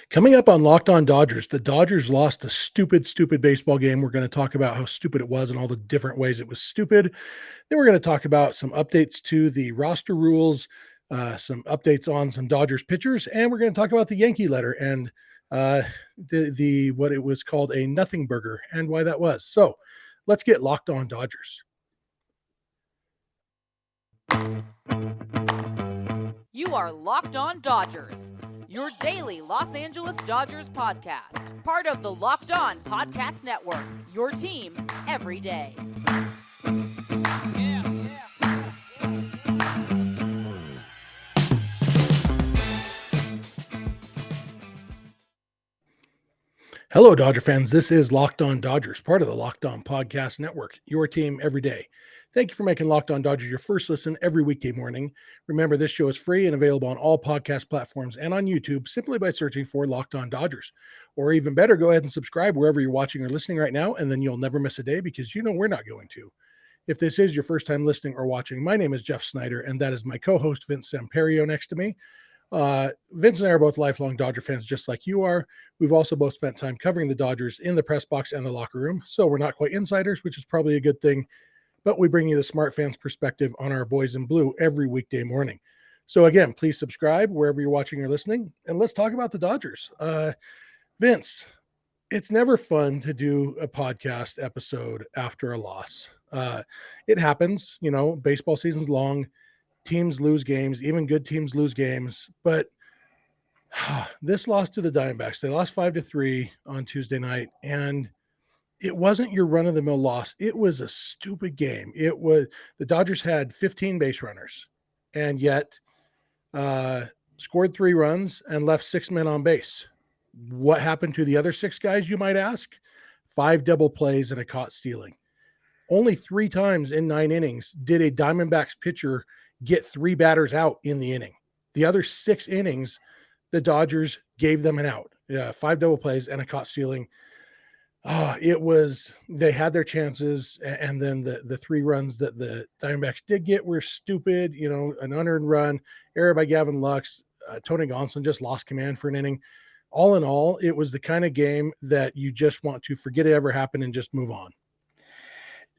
Coming up on Locked On Dodgers, the Dodgers lost a stupid, stupid baseball game. We're going to talk about how stupid it was and all the different ways it was stupid. Then we're going to talk about some updates to the roster rules, some updates on some Dodgers pitchers, and we're going to talk about the Yankee letter and the what it was called a nothing burger and why that was. So let's get Locked On Dodgers. You are Locked On Dodgers, your daily Los Angeles Dodgers podcast. Part of the Locked On Podcast Network, your team every day. Hello, Dodger fans. This is Locked On Dodgers, part of the Locked On Podcast Network, your team every day. Thank you for making Locked On Dodgers your first listen every weekday morning. Remember, this show is free and available on all podcast platforms and on YouTube simply by searching for Locked On Dodgers. Or even better, go ahead and subscribe wherever you're watching or listening right now, and then you'll never miss a day because you know we're not going to. If this is your first time listening or watching, my name is Jeff Snider, and that is my co-host, Vince Samperio, next to me. Vince and I are both lifelong Dodger fans, just like you are. We've also both spent time covering the Dodgers in the press box and the locker room, so we're not quite insiders, which is probably a good thing. But we bring you the smart fans perspective on our boys in blue every weekday morning. So again, please subscribe wherever you're watching or listening, and let's talk about the Dodgers. Vince, it's never fun to do a podcast episode after a loss. It happens, you know, baseball season's long, teams lose games, even good teams lose games, but this loss to the Diamondbacks, they lost 5-3 on Tuesday night, and it wasn't your run-of-the-mill loss. It was a stupid game. It was the Dodgers had 15 base runners, and yet scored 3 runs and left 6 men on base. What happened to the other 6 guys, you might ask? 5 double plays and a caught stealing. Only 3 times in 9 innings did a Diamondbacks pitcher get 3 batters out in the inning. The other 6 innings, the Dodgers gave them an out. 5 double plays and a caught stealing. They had their chances, and then the 3 runs that the Diamondbacks did get were stupid. You know, an unearned run, error by Gavin Lux, Tony Gonsolin just lost command for an inning. All in all, it was the kind of game that you just want to forget it ever happened and just move on.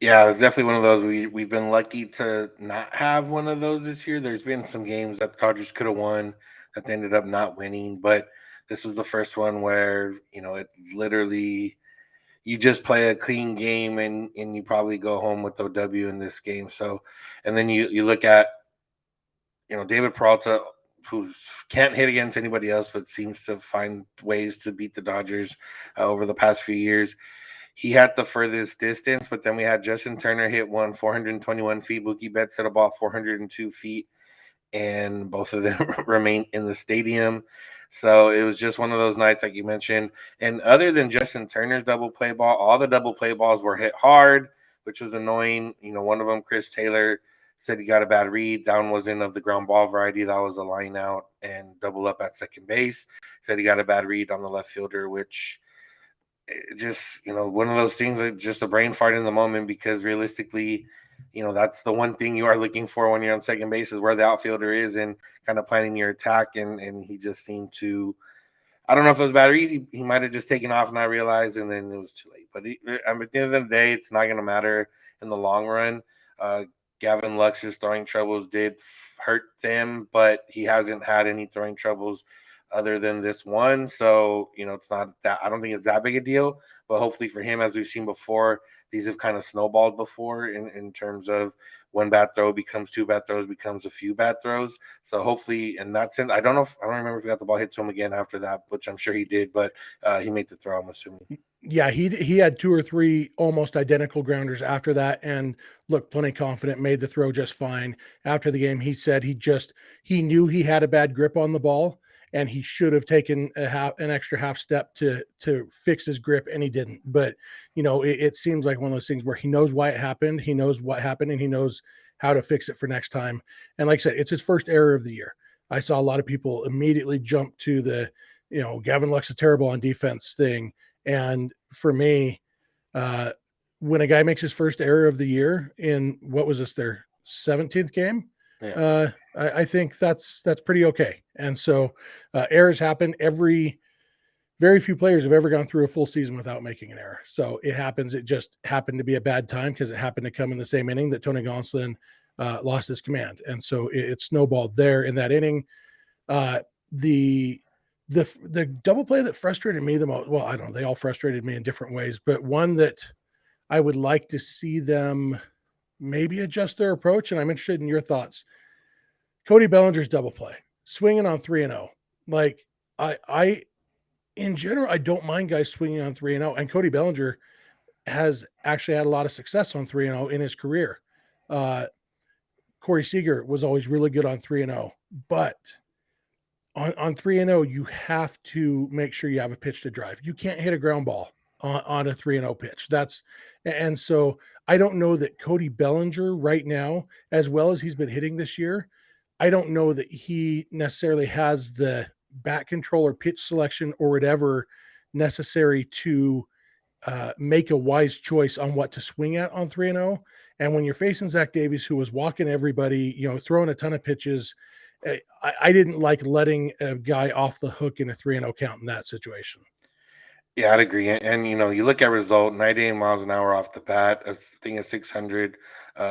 Yeah, it's definitely one of those we've been lucky to not have one of those this year. There's been some games that the Dodgers could have won that they ended up not winning, but this was the first one where, you know, it literally you just play a clean game and you probably go home with the W in this game. So, and then you look at, you know, David Peralta, who can't hit against anybody else, but seems to find ways to beat the Dodgers over the past few years. He had the furthest distance, but then we had Justin Turner hit one 421 feet. Mookie Betts hit a ball 402 feet, and both of them remain in the stadium. So it was just one of those nights, like you mentioned. And other than Justin Turner's double play ball, all the double play balls were hit hard, which was annoying. You know, one of them, Chris Taylor, said he got a bad read. That one wasn't of the ground ball variety. That was a line out and double up at second base. Said he got a bad read on the left fielder, which just, you know, one of those things that just a brain fart in the moment, because realistically, you know, that's the one thing you are looking for when you're on second base is where the outfielder is and kind of planning your attack. And he just seemed to, I don't know if it was bad read. He might have just taken off and not realized, and then it was too late. But at the end of the day, it's not going to matter in the long run. Gavin Lux's throwing troubles did hurt them, but he hasn't had any throwing troubles other than this one. So, you know, it's not that, I don't think it's that big a deal, but hopefully for him, as we've seen before, these have kind of snowballed before in terms of one bad throw becomes 2 bad throws, becomes a few bad throws. So hopefully in that sense, I don't remember if he got the ball hit to him again after that, which I'm sure he did, but he made the throw, I'm assuming. Yeah, he had 2 or 3 almost identical grounders after that, and looked plenty confident, made the throw just fine. After the game, he said he knew he had a bad grip on the ball, and he should have taken an extra half step to fix his grip, and he didn't. But, you know, it seems like one of those things where he knows why it happened, he knows what happened, and he knows how to fix it for next time. And like I said, it's his first error of the year. I saw a lot of people immediately jump to the, you know, Gavin Lux is terrible on defense thing. And for me, when a guy makes his first error of the year in, what was this, their 17th game? Yeah. I think that's pretty okay. And so errors happen. Every very few players have ever gone through a full season without making an error. So it happens. It just happened to be a bad time because it happened to come in the same inning that Tony Gonsolin lost his command. And so it snowballed there in that inning. Uh, the the double play that frustrated me the most, well, I don't know, they all frustrated me in different ways, but one that I would like to see them maybe adjust their approach, and I'm interested in your thoughts. Cody Bellinger's double play, swinging on 3-0. Like, I in general, I don't mind guys swinging on 3-0, and Cody Bellinger has actually had a lot of success on 3-0 in his career. Uh, Corey Seager was always really good on 3-0, but on 3-0, you have to make sure you have a pitch to drive. You can't hit a ground ball on a 3-0 pitch. And so I don't know that Cody Bellinger right now, as well as he's been hitting this year, I don't know that he necessarily has the bat control or pitch selection or whatever necessary to make a wise choice on what to swing at on 3-0. And when you're facing Zach Davies, who was walking everybody, throwing a ton of pitches, I didn't like letting a guy off the hook in a 3-0 count in that situation. Yeah, I'd agree. And you look at result, 98 miles an hour off the bat, a thing of 600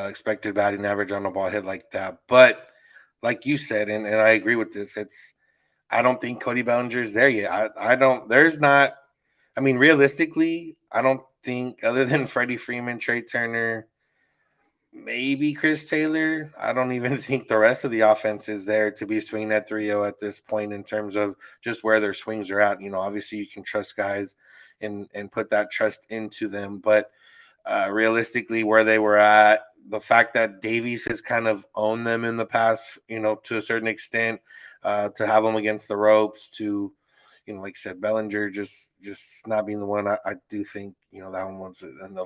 expected batting average on a ball hit like that. But like you said, and I agree with this, I don't think Cody Bellinger is there yet. I don't, there's not, I mean, realistically, I don't think other than Freddie Freeman, Trey Turner, maybe Chris Taylor, I don't even think the rest of the offense is there to be swinging at 3-0 at this point in terms of just where their swings are at. Obviously you can trust guys and put that trust into them, but realistically where they were at, the fact that Davies has kind of owned them in the past, to a certain extent, to have them against the ropes, to like I said, Bellinger just not being the one. I do think that one was a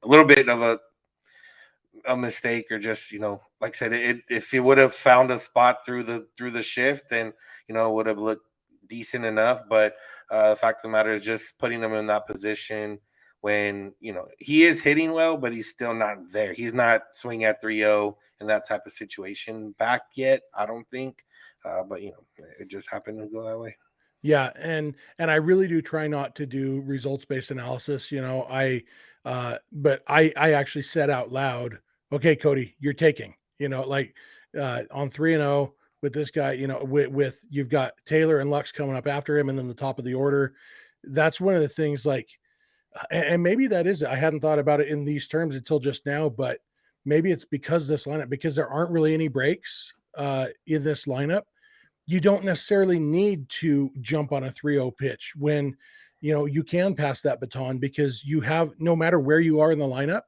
little bit of a mistake, or just like I said, if it would have found a spot through the shift, then it would have looked decent enough. But the fact of the matter is just putting him in that position when he is hitting well, but he's still not there. He's not swing at 3-0 in that type of situation back yet, I don't think. But it just happened to go that way. Yeah, and I really do try not to do results-based analysis, but I actually said out loud, "Okay, Cody, you're taking," on 3-0 with this guy, with you've got Taylor and Lux coming up after him and then the top of the order. That's one of the things, like, and maybe that is it. I hadn't thought about it in these terms until just now, but maybe it's because because there aren't really any breaks in this lineup. You don't necessarily need to jump on a 3-0 pitch when you can pass that baton, because you have, no matter where you are in the lineup,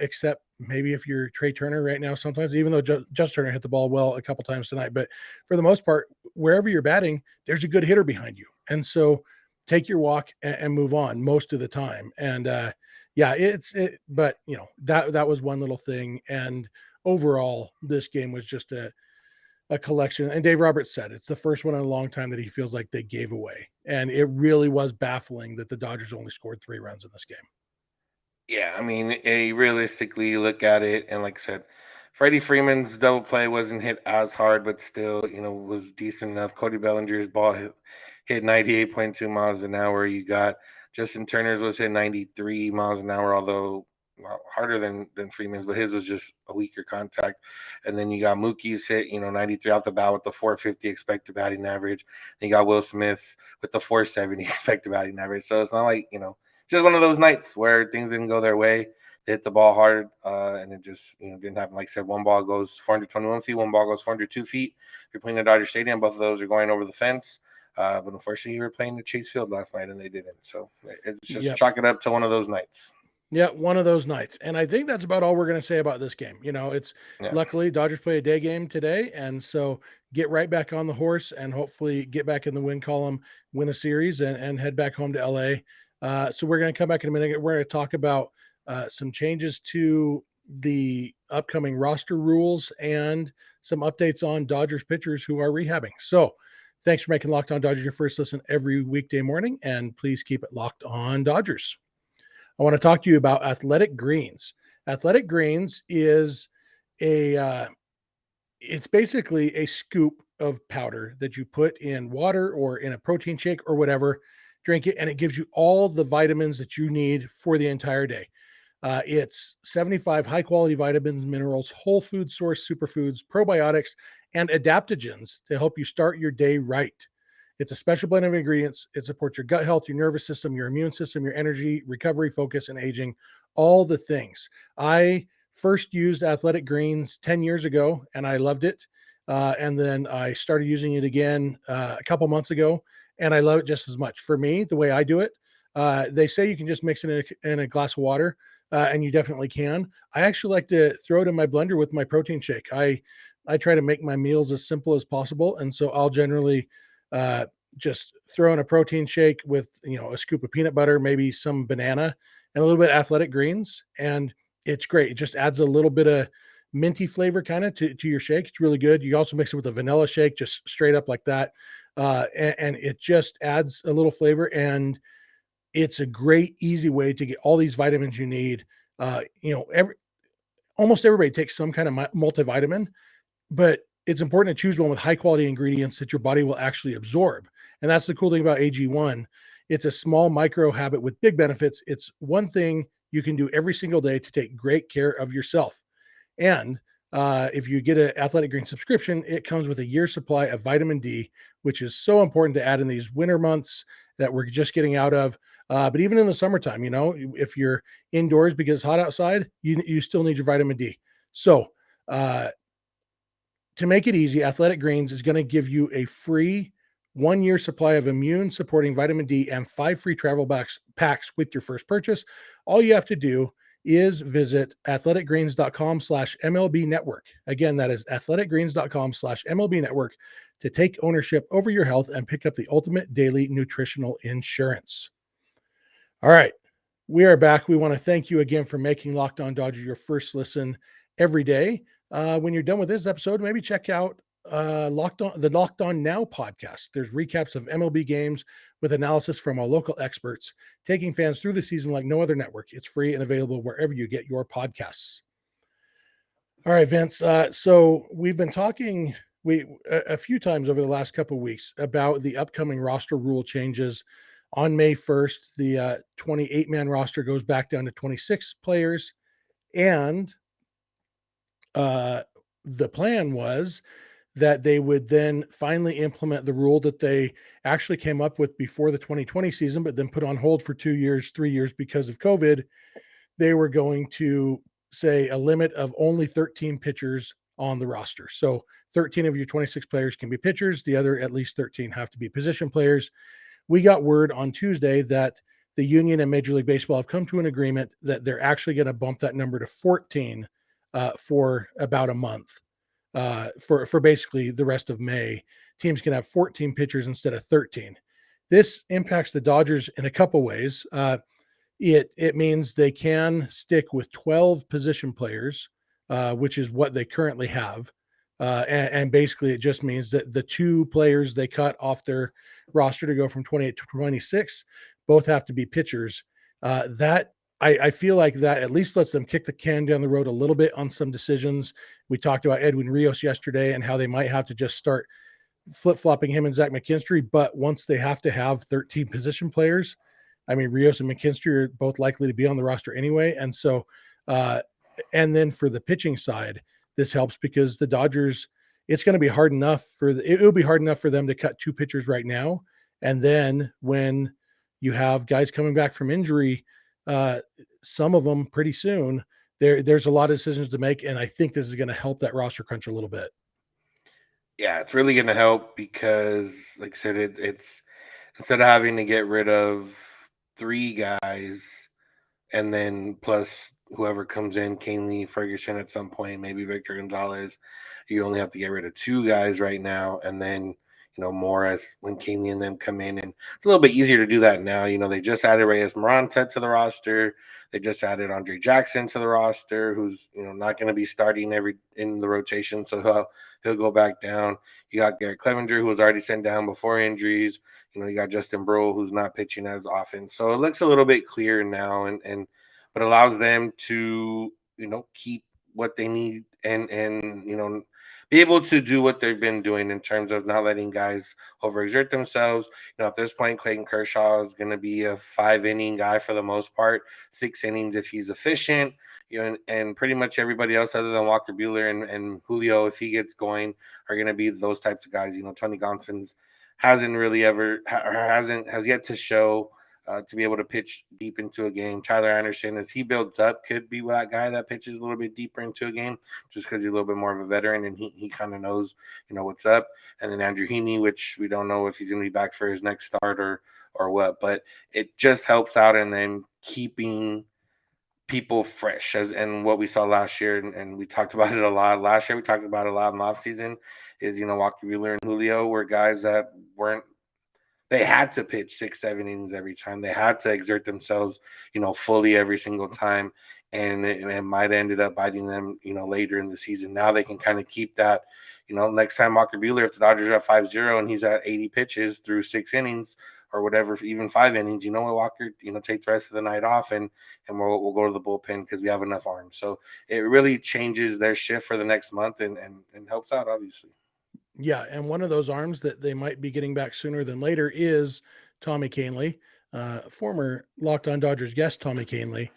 except maybe if you're Trey Turner right now, sometimes, even though just Turner hit the ball well a couple times tonight, but for the most part, wherever you're batting, there's a good hitter behind you. And so take your walk and move on most of the time. And yeah, but that was one little thing. And overall, this game was just a collection. And Dave Roberts said it's the first one in a long time that he feels like they gave away. And it really was baffling that the Dodgers only scored 3 runs in this game. Yeah, I mean, realistically, you look at it, and like I said, Freddie Freeman's double play wasn't hit as hard, but still, was decent enough. Cody Bellinger's ball hit 98.2 miles an hour. You got Justin Turner's was hit 93 miles an hour, although harder than Freeman's, but his was just a weaker contact. And then you got Mookie's hit, 93 off the bat with the 450 expected batting average. Then you got Will Smith's with the 470 expected batting average. So it's not like, just one of those nights where things didn't go their way. They hit the ball hard, and it just didn't happen. Like I said, one ball goes 421 feet, one ball goes 402 feet. If you're playing at Dodger Stadium, both of those are going over the fence. But unfortunately, you were playing at Chase Field last night, and they didn't. So it's just chalk it up to one of those nights. Yeah, one of those nights. And I think that's about all we're going to say about this game. Luckily Dodgers play a day game today, and so get right back on the horse and hopefully get back in the win column, win a series, and head back home to LA. So we're going to come back in a minute. We're going to talk about some changes to the upcoming roster rules and some updates on Dodgers pitchers who are rehabbing. So thanks for making Locked On Dodgers your first listen every weekday morning, and please keep it locked on Dodgers. I want to talk to you about Athletic Greens. Athletic Greens is it's basically a scoop of powder that you put in water or in a protein shake or whatever. drink it, and it gives you all the vitamins that you need for the entire day. It's 75 high quality vitamins, minerals, whole food source superfoods, probiotics, and adaptogens to help you start your day right. It's a special blend of ingredients. It supports your gut health, your nervous system, your immune system, your energy, recovery, focus, and aging, all the things. I first used Athletic Greens 10 years ago and I loved it. And then I started using it again a couple months ago, and I love it just as much. For me, the way I do it, they say you can just mix it in a glass of water, and you definitely can. I actually like to throw it in my blender with my protein shake. I try to make my meals as simple as possible, and so I'll generally uh, just throw in a protein shake with a scoop of peanut butter, maybe some banana, and a little bit of Athletic Greens, and it's great. It just adds a little bit of minty flavor kind of to your shake. It's really good. You also mix it with a vanilla shake, just straight up like that, and it just adds a little flavor, and it's a great, easy way to get all these vitamins you need. Almost everybody takes some kind of multivitamin, but it's important to choose one with high quality ingredients that your body will actually absorb. And that's the cool thing about AG1. It's a small micro habit with big benefits. It's one thing you can do every single day to take great care of yourself. And if you get an Athletic Green subscription, it comes with a year's supply of vitamin D, which is so important to add in these winter months that we're just getting out of. But even in the summertime, if you're indoors because it's hot outside, you still need your vitamin D. So, to make it easy, Athletic Greens is going to give you a free 1 year supply of immune supporting vitamin D and 5 free travel packs with your first purchase. All you have to do is visit athleticgreens.com/MLB network. Again, that is athleticgreens.com/MLB network to take ownership over your health and pick up the ultimate daily nutritional insurance. All right. We are back. We want to thank you again for making Locked On Dodgers your first listen every day. When you're done with this episode, maybe check out the Locked On Now podcast. There's recaps of MLB games with analysis from our local experts, taking fans through the season like no other network. It's free and available wherever you get your podcasts. All right, Vince. So we've been talking a few times over the last couple of weeks about the upcoming roster rule changes. On May 1st, the 28-man roster goes back down to 26 players, and the plan was that they would then finally implement the rule that they actually came up with before the 2020 season, but then put on hold for 2 years, 3 years because of COVID. They were going to say a limit of only 13 pitchers on the roster. So 13 of your 26 players can be pitchers. The other at least 13 have to be position players. We got word on Tuesday that the union and Major League Baseball have come to an agreement that they're actually going to bump that number to 14 for about a month. For basically the rest of May, teams can have 14 pitchers instead of 13. This impacts the Dodgers in a couple ways. It means they can stick with 12 position players, which is what they currently have. And basically, it just means that the 2 players they cut off their roster to go from 28 to 26 both have to be pitchers. That I feel like that at least lets them kick the can down the road a little bit on some decisions. We talked about Edwin Rios yesterday and how they might have to just start flip-flopping him and Zach McKinstry. But once they have to have 13 position players, I mean, Rios and McKinstry are both likely to be on the roster anyway. And so, and then for the pitching side, this helps because the Dodgers, it's going to be hard enough it'll be hard enough for them to cut 2 pitchers right now. And then when you have guys coming back from injury, some of them pretty soon, there's a lot of decisions to make. And I think this is going to help that roster crunch a little bit. Yeah, it's really going to help because, like I said, it's instead of having to get rid of 3 guys and then plus whoever comes in, Kainley, Ferguson at some point, maybe Victor Gonzalez, you only have to get rid of 2 guys right now, and then Morris when Kainley and them come in, and it's a little bit easier to do that now. They just added Reyes Moranta to the roster. They just added Andre Jackson to the roster, who's not going to be starting in the rotation, so he'll go back down. You got Garrett Clevenger, who was already sent down before injuries. You got Justin Burrell, who's not pitching as often, so it looks a little bit clearer now, but allows them to keep what they need and be able to do what they've been doing in terms of not letting guys overexert themselves. At this point, Clayton Kershaw is going to be a 5 inning guy for the most part, 6 innings if he's efficient. And pretty much everybody else other than Walker Buehler and Julio, if he gets going, are going to be those types of guys. Tony Gonsolin hasn't really ever or has yet to show to be able to pitch deep into a game. Tyler Anderson, as he builds up, could be that guy that pitches a little bit deeper into a game, just because he's a little bit more of a veteran and he kind of knows, what's up. And then Andrew Heaney, which we don't know if he's going to be back for his next start or what, but it just helps out and then keeping people fresh as and what we saw last year, and we talked about it a lot last year. We talked about it a lot in the offseason is Walker Buehler and Julio were guys that weren't they had to pitch 6 7 innings every time. They had to exert themselves, fully every single time. And it might have ended up biting them, later in the season. Now they can kind of keep that, next time Walker Buehler, if the Dodgers are at 5-0 and he's at 80 pitches through 6 innings or whatever, even 5 innings, you know what, Walker, take the rest of the night off and we'll go to the bullpen because we have enough arms. So it really changes their shift for the next month and helps out, obviously. Yeah, and one of those arms that they might be getting back sooner than later is Tommy Kainley, former Locked On Dodgers guest Tommy Kainley.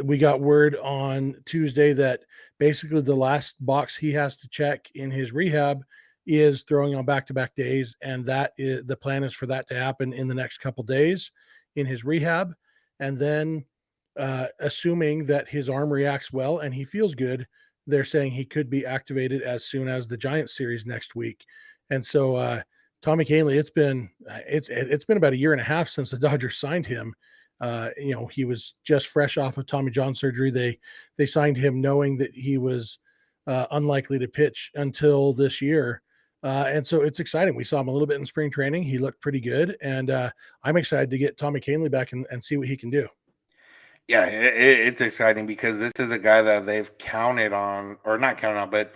We got word on Tuesday that basically the last box he has to check in his rehab is throwing on back-to-back days, and that is the plan is for that to happen in the next couple days in his rehab, and then assuming that his arm reacts well and he feels good, they're saying he could be activated as soon as the Giants series next week. And so Tommy Kainley, it's been about a year and a half since the Dodgers signed him. He was just fresh off of Tommy John surgery. They signed him knowing that he was unlikely to pitch until this year. And so it's exciting. We saw him a little bit in spring training. He looked pretty good. And I'm excited to get Tommy Kainley back and see what he can do. Yeah, it's exciting because this is a guy that they've counted on, or not counted on, but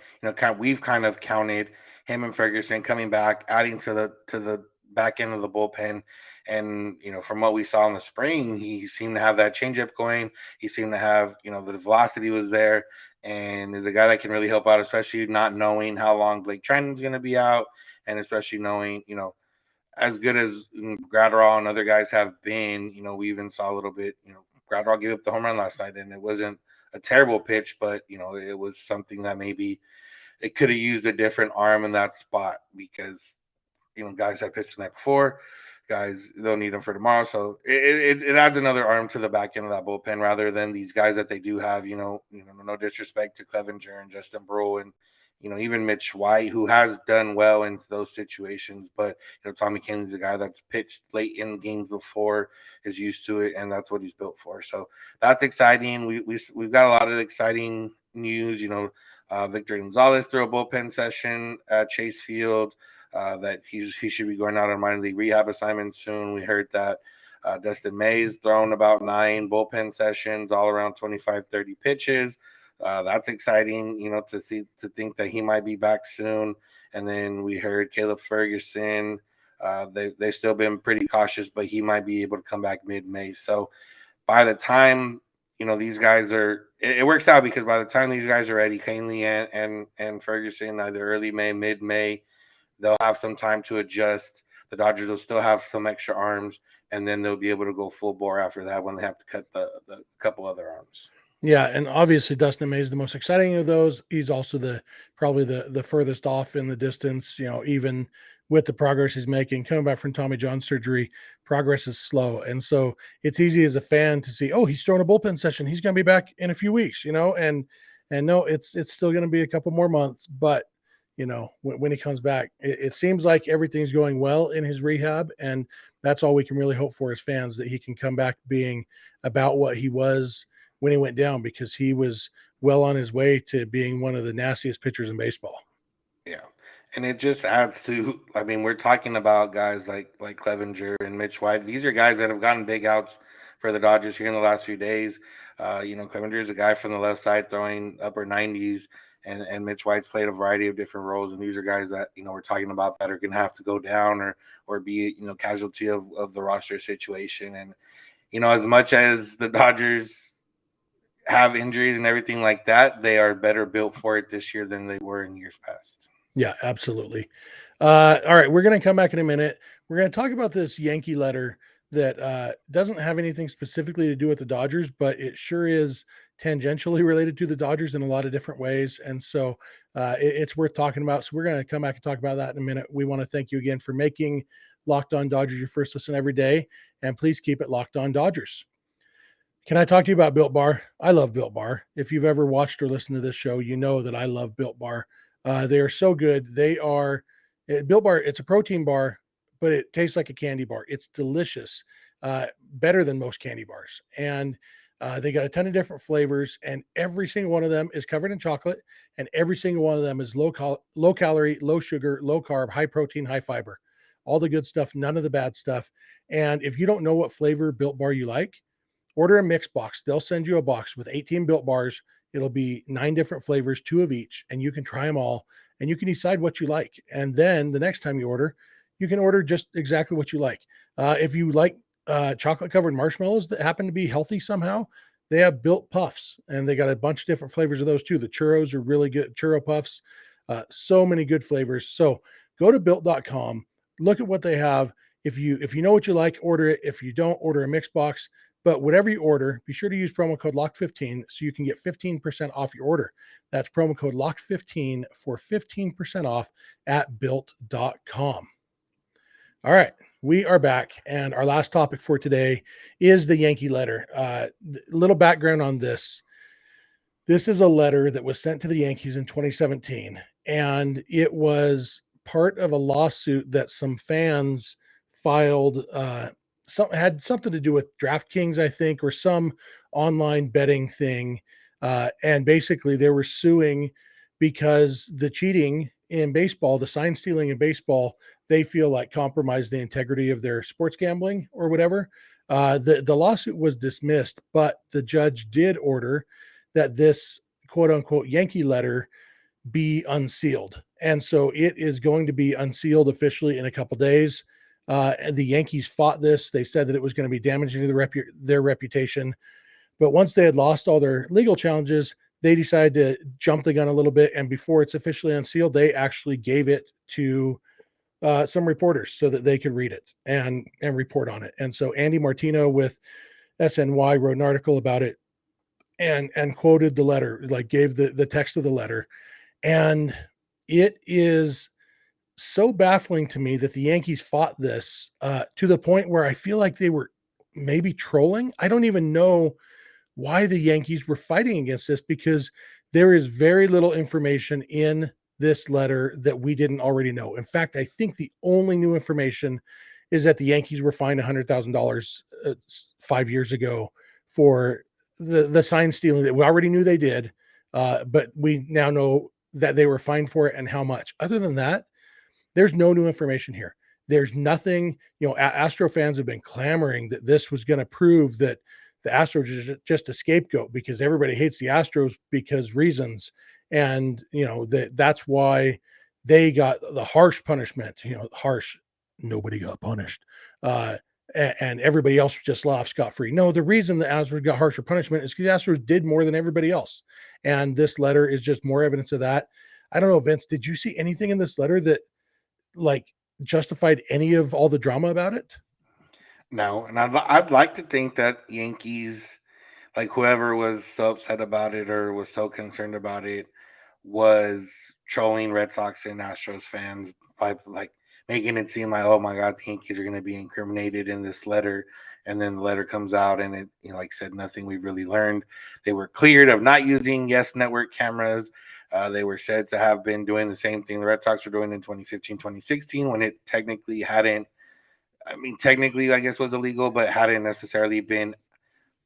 we've kind of counted him and Ferguson coming back, adding to the back end of the bullpen. And from what we saw in the spring, he seemed to have that changeup going. He seemed to have the velocity was there, and is a guy that can really help out, especially not knowing how long Blake Treinen's going to be out, and especially knowing as good as Gratterall and other guys have been, we even saw a little bit, Gratterall gave up the home run last night, and it wasn't a terrible pitch, but it was something that maybe it could have used a different arm in that spot because guys had pitched the night before, guys they'll need them for tomorrow, so it adds another arm to the back end of that bullpen rather than these guys that they do have. No disrespect to Clevenger and Justin Brewer and even Mitch White, who has done well in those situations. But Tommy Kainley's a guy that's pitched late in games before, is used to it, and that's what he's built for. So that's exciting. We've got a lot of exciting news. Victor Gonzalez threw a bullpen session at Chase Field. That he should be going out on minor league rehab assignment soon. We heard that Dustin May's thrown about 9 bullpen sessions, all around 25-30 pitches. That's exciting, to think that he might be back soon. And then we heard Caleb Ferguson. They've still been pretty cautious, but he might be able to come back mid-May. So by the time these guys are, it works out because by the time these guys are ready, Kainley and Ferguson, either early May, mid-May, they'll have some time to adjust. The Dodgers will still have some extra arms, and then they'll be able to go full bore after that when they have to cut the couple other arms. Yeah, and obviously Dustin May is the most exciting of those. He's also probably the furthest off in the distance. Even with the progress he's making, coming back from Tommy John surgery, progress is slow, and so it's easy as a fan to see, oh, he's throwing a bullpen session. He's going to be back in a few weeks, and no, it's still going to be a couple more months. But when he comes back, it seems like everything's going well in his rehab, and that's all we can really hope for as fans, that he can come back being about what he was when he went down, because he was well on his way to being one of the nastiest pitchers in baseball. Yeah. And it just adds to, I mean, we're talking about guys like Clevenger and Mitch White. These are guys that have gotten big outs for the Dodgers here in the last few days. Clevenger is a guy from the left side throwing upper 90s, and Mitch White's played a variety of different roles. And these are guys that, we're talking about that are going to have to go down or be, casualty of the roster situation. And, as much as the Dodgers have injuries and everything like that, they are better built for it this year than they were in years past. Yeah, absolutely. All right, we're going to come back in a minute. We're going to talk about this Yankee letter that doesn't have anything specifically to do with the Dodgers, but it sure is tangentially related to the Dodgers in a lot of different ways. And so it's worth talking about. So we're going to come back and talk about that in a minute. We want to thank you again for making Locked On Dodgers your first listen every day. And please keep it Locked On Dodgers. Can I talk to you about Built Bar? I love Built Bar. If you've ever watched or listened to this show, you know that I love Built Bar. They are so good. They are Built Bar. It's a protein bar, but it tastes like a candy bar. It's delicious, better than most candy bars. And they got a ton of different flavors, and every single one of them is covered in chocolate, and every single one of them is low calorie, low sugar, low carb, high protein, high fiber. All the good stuff, none of the bad stuff. And if you don't know what flavor Built Bar you like, order a mix box. They'll send you a box with 18 Built Bars. It'll be 9 different flavors, 2 of each, and you can try them all and you can decide what you like. And then the next time you order, you can order just exactly what you like. If you like chocolate covered marshmallows that happen to be healthy somehow, they have Built Puffs, and they got a bunch of different flavors of those too. The churros are really good, churro puffs, so many good flavors. So go to built.com, look at what they have. If you know what you like, order it. If you don't, order a mix box. But whatever you order, be sure to use promo code LOCK15 so you can get 15% off your order. That's promo code LOCK15 for 15% off at built.com. All right, we are back. And our last topic for today is the Yankee letter. Little background on this. This is a letter that was sent to the Yankees in 2017, and it was part of a lawsuit that some fans filed. Had something to do with DraftKings, I think, or some online betting thing. And basically, they were suing because the cheating in baseball, the sign stealing in baseball, they feel like compromised the integrity of their sports gambling or whatever. The lawsuit was dismissed, but the judge did order that this quote unquote Yankee letter be unsealed. And so it is going to be unsealed officially in a couple days. The Yankees fought this. They said that it was going to be damaging to their reputation. But once they had lost all their legal challenges, they decided to jump the gun a little bit. And before it's officially unsealed, they actually gave it to some reporters so that they could read it and report on it. And so Andy Martino with SNY wrote an article about it and quoted the letter, like gave the text of the letter. And it is so baffling to me that the Yankees fought this to the point where I feel like they were maybe trolling. I don't even know why the Yankees were fighting against this, because there is very little information in this letter that we didn't already know. In fact, I think the only new information is that the Yankees were fined $100,000 5 years ago for the sign stealing that we already knew they did, but we now know that they were fined for it and how much. Other than that, there's no new information here. There's nothing, Astro fans have been clamoring that this was going to prove that the Astros is just a scapegoat because everybody hates the Astros because reasons. And, that's why they got the harsh punishment, harsh, nobody got punished. And everybody else just let off scot-free. No, the reason the Astros got harsher punishment is because the Astros did more than everybody else. And this letter is just more evidence of that. I don't know, Vince, did you see anything in this letter that like justified any of all the drama about it? No, and I'd like to think that Yankees, like whoever was so upset about it or was so concerned about it, was trolling Red Sox and Astros fans by like making it seem like, oh my God, the Yankees are going to be incriminated in this letter. And then the letter comes out and it, like said, nothing we've really learned. They were cleared of not using Yes Network cameras. They were said to have been doing the same thing the Red Sox were doing in 2015, 2016, when it technically hadn't. I mean, technically, I guess was illegal, but hadn't necessarily been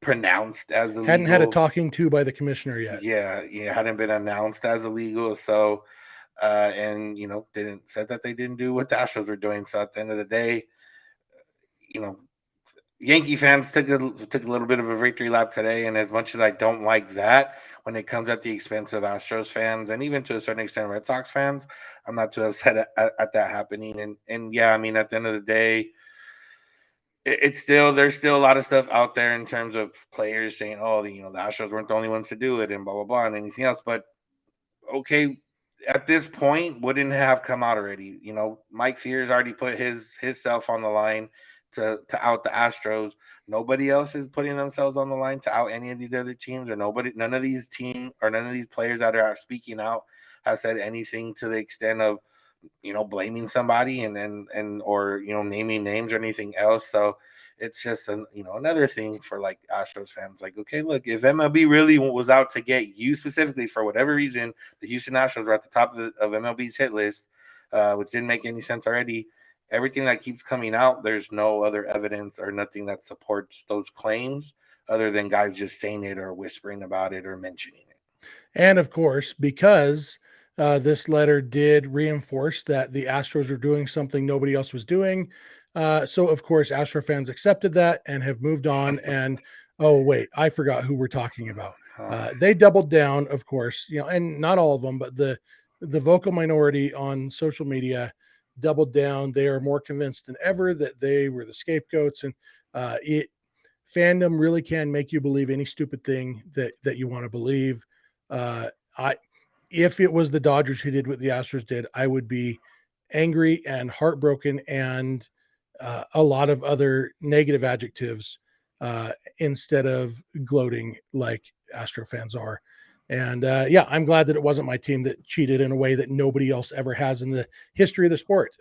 pronounced as illegal. Hadn't had a talking to by the commissioner yet. Yeah, hadn't been announced as illegal. So, and didn't said that they didn't do what the Astros were doing. So at the end of the day, Yankee fans took a little bit of a victory lap today. And as much as I don't like that, when it comes at the expense of Astros fans and even to a certain extent Red Sox fans, I'm not too upset at that happening. And yeah, I mean, at the end of the day, it's still there's still a lot of stuff out there in terms of players saying, "Oh, the Astros weren't the only ones to do it," and blah blah blah, and anything else. But okay, at this point, wouldn't have come out already. Mike Fears already put his self on the line to out the Astros. Nobody else is putting themselves on the line to out any of these other teams, or none of these players that are speaking out have said anything to the extent of blaming somebody and or naming names or anything else. So it's just another thing for like Astros fans. Like, okay, look, if MLB really was out to get you specifically for whatever reason, the Houston Astros were at the top of MLB's hit list, which didn't make any sense already. Everything that keeps coming out, there's no other evidence or nothing that supports those claims other than guys just saying it or whispering about it or mentioning it. And of course, because this letter did reinforce that the Astros were doing something nobody else was doing. So, of course, Astro fans accepted that and have moved on. And oh, wait, I forgot who we're talking about. They doubled down, of course, and not all of them, but the vocal minority on social media doubled down. They are more convinced than ever that they were the scapegoats, and fandom really can make you believe any stupid thing that you want to believe. I If it was the Dodgers who did what the Astros did, I would be angry and heartbroken and a lot of other negative adjectives instead of gloating like Astro fans are. And yeah, I'm glad that it wasn't my team that cheated in a way that nobody else ever has in the history of the sport.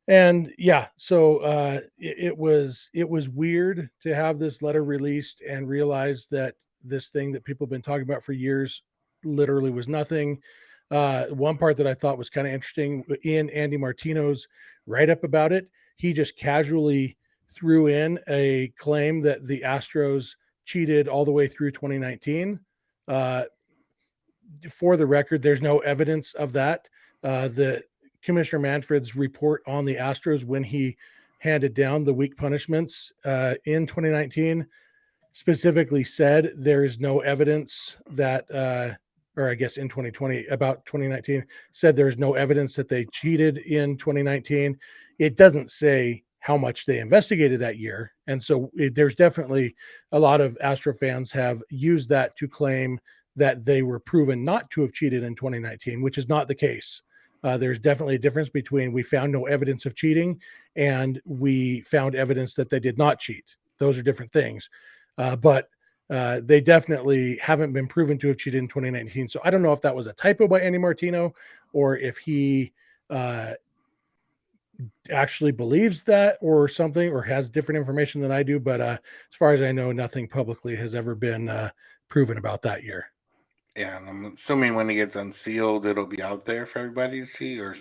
And yeah, so it was weird to have this letter released and realize that this thing that people have been talking about for years literally was nothing. One part that I thought was kind of interesting in Andy Martino's write up about it, he just casually threw in a claim that the Astros cheated all the way through 2019. For the record, there's no evidence of that. The Commissioner Manfred's report on the Astros when he handed down the weak punishments in 2019 specifically said there is no evidence that, or I guess in 2020 about 2019 said there is no evidence that they cheated in 2019. It doesn't say how much they investigated that year. And so there's definitely a lot of Astro fans have used that to claim that they were proven not to have cheated in 2019, which is not the case. There's definitely a difference between we found no evidence of cheating and we found evidence that they did not cheat. Those are different things. But they definitely haven't been proven to have cheated in 2019. So I don't know if that was a typo by Andy Martino or if he actually believes that or something or has different information than I do. But as far as I know, nothing publicly has ever been proven about that year. Yeah, and I'm assuming when it gets unsealed, it'll be out there for everybody to see, or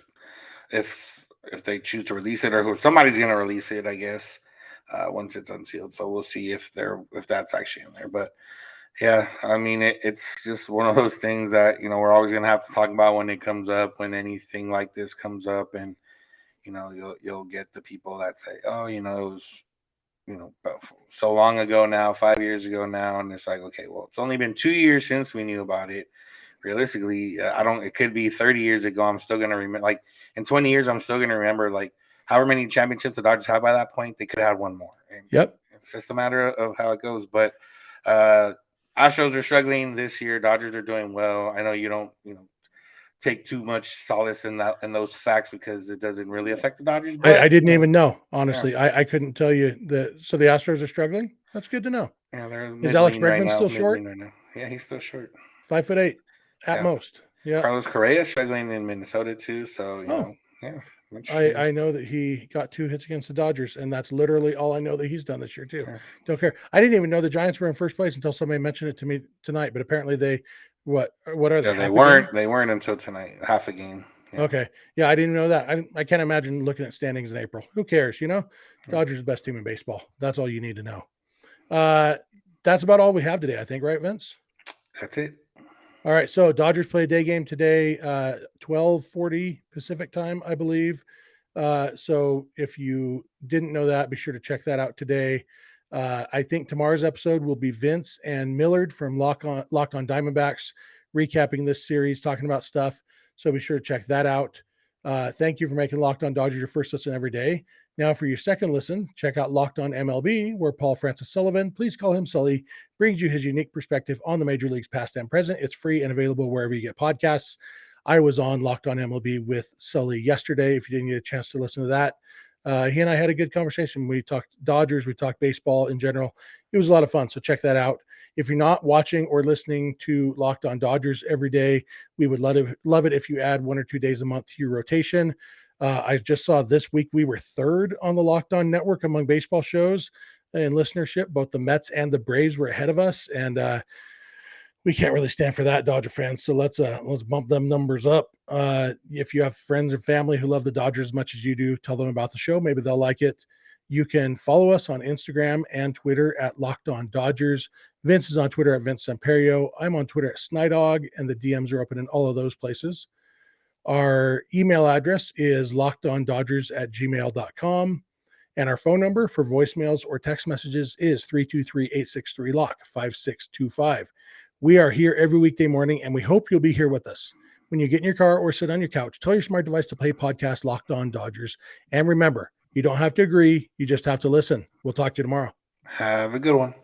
if they choose to release it, or who somebody's going to release it, I guess, once it's unsealed. So we'll see if that's actually in there. But yeah, I mean, it's just one of those things that we're always going to have to talk about when it comes up, when anything like this comes up, and you'll get the people that say, oh, it was so long ago now, 5 years ago now, and it's like, okay, well, it's only been 2 years since we knew about it. Realistically, it could be 30 years ago. I'm still gonna remember, like in 20 years, I'm still gonna remember like however many championships the Dodgers had by that point. They could have had one more. And Yep. it's just a matter of how it goes. But Astros are struggling this year. Dodgers are doing well. I know you don't take too much solace in those facts because it doesn't really affect the Dodgers. But I didn't even know, honestly. Yeah. I couldn't tell you that. So the Astros are struggling. That's good to know. Yeah, they're is Alex Bregman still short? Right now. Yeah, he's still short. 5'8" at most. Yeah. Carlos Correa struggling in Minnesota too. So yeah. I know that he got 2 hits against the Dodgers, and that's literally all I know that he's done this year too. Sure. Don't care. I didn't even know the Giants were in first place until somebody mentioned it to me tonight. But apparently they, what are they? Yeah, they weren't. They weren't until tonight. Half a game. Yeah. Okay. Yeah, I didn't know that. I can't imagine looking at standings in April. Who cares? Dodgers are the best team in baseball. That's all you need to know. That's about all we have today, I think, right, Vince? That's it. All right. So Dodgers play a day game today, 12:40 Pacific time, I believe. So if you didn't know that, be sure to check that out today. I think tomorrow's episode will be Vince and Millard from Locked On Diamondbacks recapping this series, talking about stuff. So be sure to check that out. Thank you for making Locked On Dodgers your first listen every day. Now, for your second listen, check out Locked On MLB, where Paul Francis Sullivan, please call him Sully, brings you his unique perspective on the major leagues past and present. It's free and available wherever you get podcasts. I was on Locked On MLB with Sully yesterday. If you didn't get a chance to listen to that, he and I had a good conversation. We talked Dodgers, we talked baseball in general. It was a lot of fun, so check that out. If you're not watching or listening to Locked On Dodgers every day, we would love it if you add 1 or 2 days a month to your rotation. I just saw this week we were third on the Locked On Network among baseball shows in listenership. Both the Mets and the Braves were ahead of us, and we can't really stand for that, Dodger fans. So let's bump them numbers up. If you have friends or family who love the Dodgers as much as you do, tell them about the show. Maybe they'll like it. You can follow us on Instagram and Twitter at Locked On Dodgers. Vince is on Twitter at Vince Samperio. I'm on Twitter at Snidog, and the DMs are open in all of those places. Our email address is lockedondodgers@gmail.com. And our phone number for voicemails or text messages is 323-863-LOCK-5625. We are here every weekday morning, and we hope you'll be here with us. When you get in your car or sit on your couch, tell your smart device to play podcast Locked On Dodgers. And remember, you don't have to agree. You just have to listen. We'll talk to you tomorrow. Have a good one.